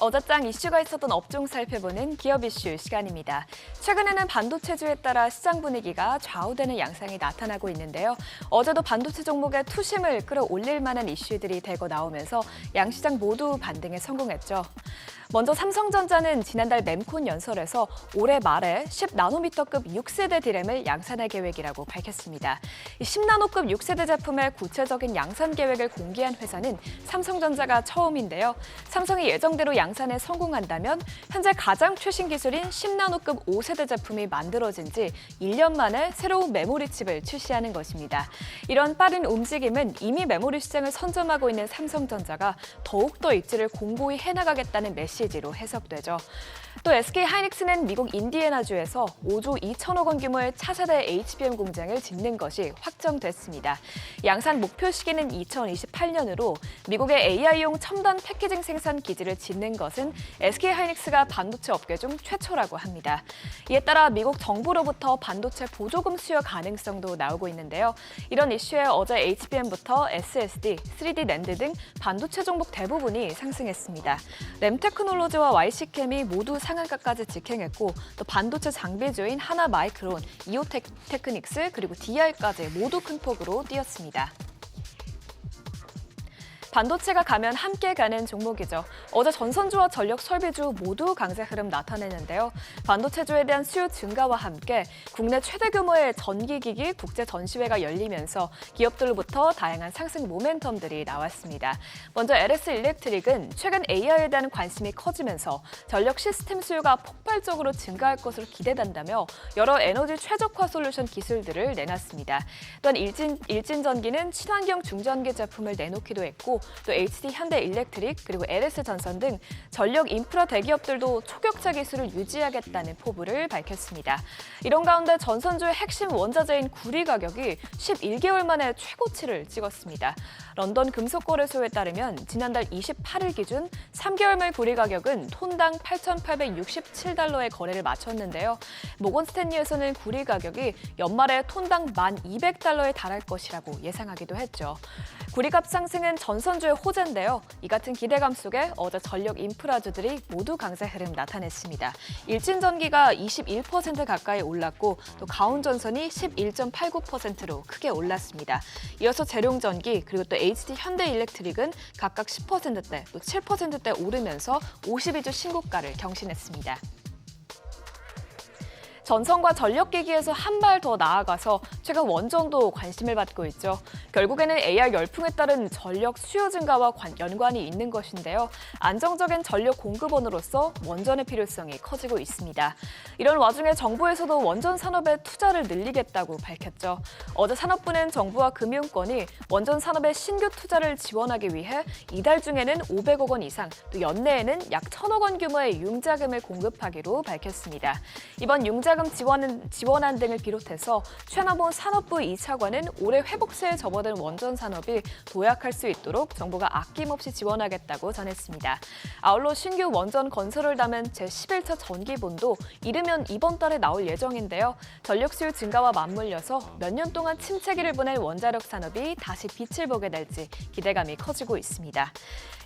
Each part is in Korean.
어제짱 이슈가 있었던 업종 살펴보는 기업 이슈 시간입니다. 최근에는 반도체주에 따라 시장 분위기가 좌우되는 양상이 나타나고 있는데요. 어제도 반도체 종목의 투심을 끌어올릴 만한 이슈들이 대거 나오면서 양시장 모두 반등에 성공했죠. 먼저 삼성전자는 지난달 mem콘 연설에서 올해 말에 10나노미터급 6세대 D램을 양산할 계획이라고 밝혔습니다. 10나노급 6세대 제품의 구체적인 양산 계획을 공개한 회사는 삼성전자가 처음인데요. 삼성이 예정대로 양산에 성공한다면 현재 가장 최신 기술인 10나노급 5세대 제품이 만들어진 지 1년 만에 새로운 메모리 칩을 출시하는 것입니다. 이런 빠른 움직임은 이미 메모리 시장을 선점하고 있는 삼성전자가 더욱더 입지를 공고히 해나가겠다는 메시지로 해석되죠. 또 SK하이닉스는 미국 인디애나주에서 5조 2천억 원 규모의 차세대 HBM 공장을 짓는 것이 확정됐습니다. 양산 목표 시기는 2028년으로 미국의 AI용 첨단 패키징 생산 기지를 짓는 것은 SK하이닉스가 반도체 업계 중 최초라고 합니다. 이에 따라 미국 정부로부터 반도체 보조금 수요 가능성도 나오고 있는데요. 이런 이슈에 어제 HBM부터 SSD, 3D 낸드 등 반도체 종목 대부분이 상승했습니다. 램테크놀로지와 YC캠이 모두 상한가까지 직행했고 또 반도체 장비주인 하나마이크론, 이오테크닉스 그리고 DI까지 모두 큰 폭으로 뛰었습니다. 반도체가 가면 함께 가는 종목이죠. 어제 전선주와 전력 설비주 모두 강세 흐름 나타내는데요. 반도체주에 대한 수요 증가와 함께 국내 최대 규모의 전기기기 국제 전시회가 열리면서 기업들로부터 다양한 상승 모멘텀들이 나왔습니다. 먼저 LS 일렉트릭은 최근 AI에 대한 관심이 커지면서 전력 시스템 수요가 폭발적으로 증가할 것으로 기대된다며 여러 에너지 최적화 솔루션 기술들을 내놨습니다. 또한 일진전기는 친환경 중전기 제품을 내놓기도 했고 또 HD 현대일렉트릭 그리고 LS전선 등 전력 인프라 대기업들도 초격차 기술을 유지하겠다는 포부를 밝혔습니다. 이런 가운데 전선주의 핵심 원자재인 구리 가격이 11개월 만에 최고치를 찍었습니다. 런던 금속거래소에 따르면 지난달 28일 기준 3개월 말 구리 가격은 톤당 8,867달러의 거래를 마쳤는데요. 모건 스탠리에서는 구리 가격이 연말에 톤당 1,200달러에 달할 것이라고 예상하기도 했죠. 구리값 상승은 전선주의 호재인데요. 이 같은 기대감 속에 어제 전력 인프라주들이 모두 강세 흐름 나타냈습니다. 일진전기가 21% 가까이 올랐고 또 가온전선이 11.89%로 크게 올랐습니다. 이어서 재룡전기 그리고 또 HD 현대일렉트릭은 각각 10%대 또 7%대 오르면서 52주 신고가를 경신했습니다. 전선과 전력기기에서 한 발 더 나아가서 최근 원전도 관심을 받고 있죠. 결국에는 AI 열풍에 따른 전력 수요 증가와 연관이 있는 것인데요. 안정적인 전력 공급원으로서 원전의 필요성이 커지고 있습니다. 이런 와중에 정부에서도 원전 산업에 투자를 늘리겠다고 밝혔죠. 어제 산업부는 정부와 금융권이 원전 산업의 신규 투자를 지원하기 위해 이달 중에는 500억 원 이상, 또 연내에는 약 1,000억 원 규모의 융자금을 공급하기로 밝혔습니다. 이번 융자금 지원안 등을 비롯해서 최남원 산업부 2차관은 올해 회복세에 접어든 원전 산업이 도약할 수 있도록 정부가 아낌없이 지원하겠다고 전했습니다. 아울러 신규 원전 건설을 담은 제11차 전기본도 이르면 이번 달에 나올 예정인데요. 전력 수요 증가와 맞물려서 몇 년 동안 침체기를 보낸 원자력 산업이 다시 빛을 보게 될지 기대감이 커지고 있습니다.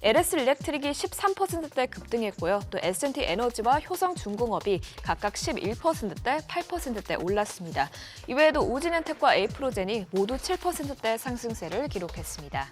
LS 일렉트릭이 13%대 급등했고요. 또 S&T 에너지와 효성중공업이 각각 11%대, 8%대 올랐습니다. 이외에도 우진엔텍과 에이프로젠이 모두 7%대 상승세를 기록했습니다.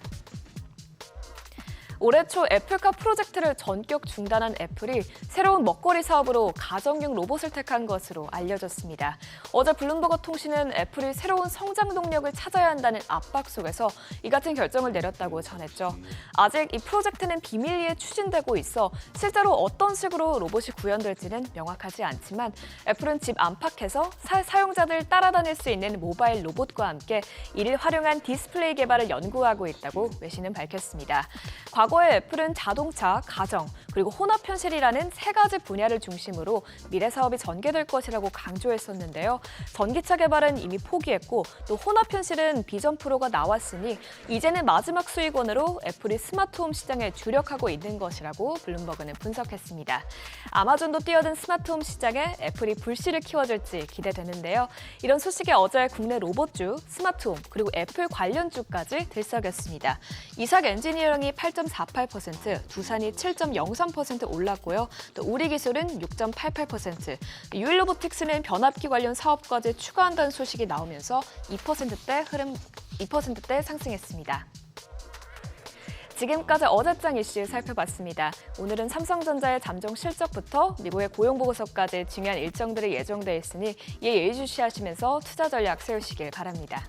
올해 초 애플카 프로젝트를 전격 중단한 애플이 새로운 먹거리 사업으로 가정용 로봇을 택한 것으로 알려졌습니다. 어제 블룸버그 통신은 애플이 새로운 성장 동력을 찾아야 한다는 압박 속에서 이 같은 결정을 내렸다고 전했죠. 아직 이 프로젝트는 비밀리에 추진되고 있어 실제로 어떤 식으로 로봇이 구현될지는 명확하지 않지만 애플은 집 안팎에서 사용자들 따라다닐 수 있는 모바일 로봇과 함께 이를 활용한 디스플레이 개발을 연구하고 있다고 외신은 밝혔습니다. 과거에 애플은 자동차, 가정, 그리고 혼합 현실이라는 세 가지 분야를 중심으로 미래 사업이 전개될 것이라고 강조했었는데요. 전기차 개발은 이미 포기했고 또 혼합 현실은 비전 프로가 나왔으니 이제는 마지막 수익원으로 애플이 스마트홈 시장에 주력하고 있는 것이라고 블룸버그는 분석했습니다. 아마존도 뛰어든 스마트홈 시장에 애플이 불씨를 키워줄지 기대되는데요. 이런 소식에 어제 국내 로봇주, 스마트홈, 그리고 애플 관련주까지 들썩였습니다. 이삭 엔지니어링이 8.4% 6.48%, 두산이 7.03% 올랐고요. 또 우리기술은 6.88%, 유일로보틱스는 변압기 관련 사업까지 추가한다는 소식이 나오면서 2%대 상승했습니다. 지금까지 어제장 이슈 살펴봤습니다. 오늘은 삼성전자의 잠정 실적부터 미국의 고용보고서까지 중요한 일정들이 예정돼 있으니 이에 예의주시하시면서 투자 전략 세우시길 바랍니다.